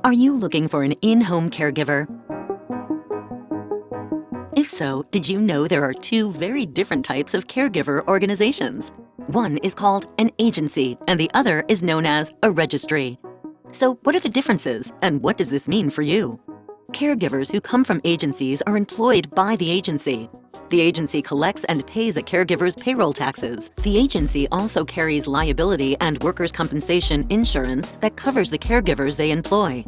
Are you looking for an in-home caregiver? If so, did you know there are two very different types of caregiver organizations? One is called an agency, and the other is known as a registry. So what are the differences, and what does this mean for you? Caregivers who come from agencies are employed by the agency. The agency collects and pays a caregiver's payroll taxes. The agency also carries liability and workers' compensation insurance that covers the caregivers they employ.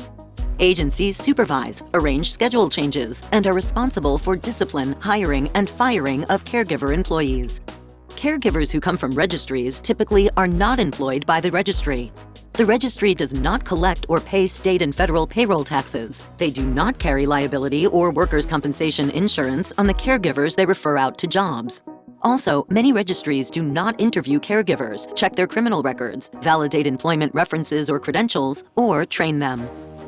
Agencies supervise, arrange schedule changes, and are responsible for discipline, hiring, and firing of caregiver employees. Caregivers who come from registries typically are not employed by the registry. The registry does not collect or pay state and federal payroll taxes. They do not carry liability or workers' compensation insurance on the caregivers they refer out to jobs. Also, many registries do not interview caregivers, check their criminal records, validate employment references or credentials, or train them.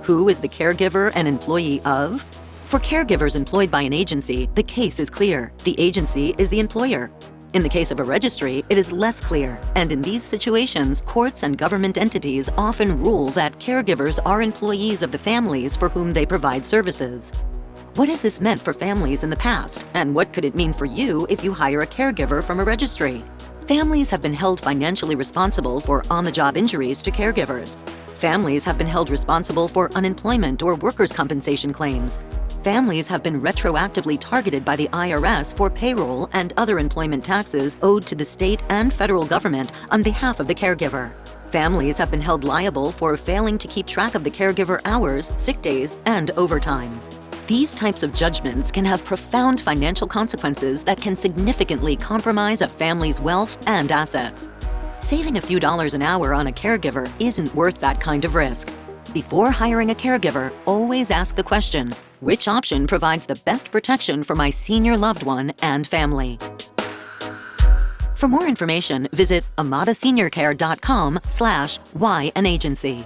Who is the caregiver an employee of? For caregivers employed by an agency, the case is clear. The agency is the employer. In the case of a registry, it is less clear, and in these situations, courts and government entities often rule that caregivers are employees of the families for whom they provide services. What has this meant for families in the past, and what could it mean for you if you hire a caregiver from a registry? Families have been held financially responsible for on-the-job injuries to caregivers. Families have been held responsible for unemployment or workers' compensation claims. Families have been retroactively targeted by the IRS for payroll and other employment taxes owed to the state and federal government on behalf of the caregiver. Families have been held liable for failing to keep track of the caregiver hours, sick days, and overtime. These types of judgments can have profound financial consequences that can significantly compromise a family's wealth and assets. Saving a few dollars an hour on a caregiver isn't worth that kind of risk. Before hiring a caregiver, always ask the question, which option provides the best protection for my senior loved one and family? For more information, visit AmadaSeniorCare.com/why an agency.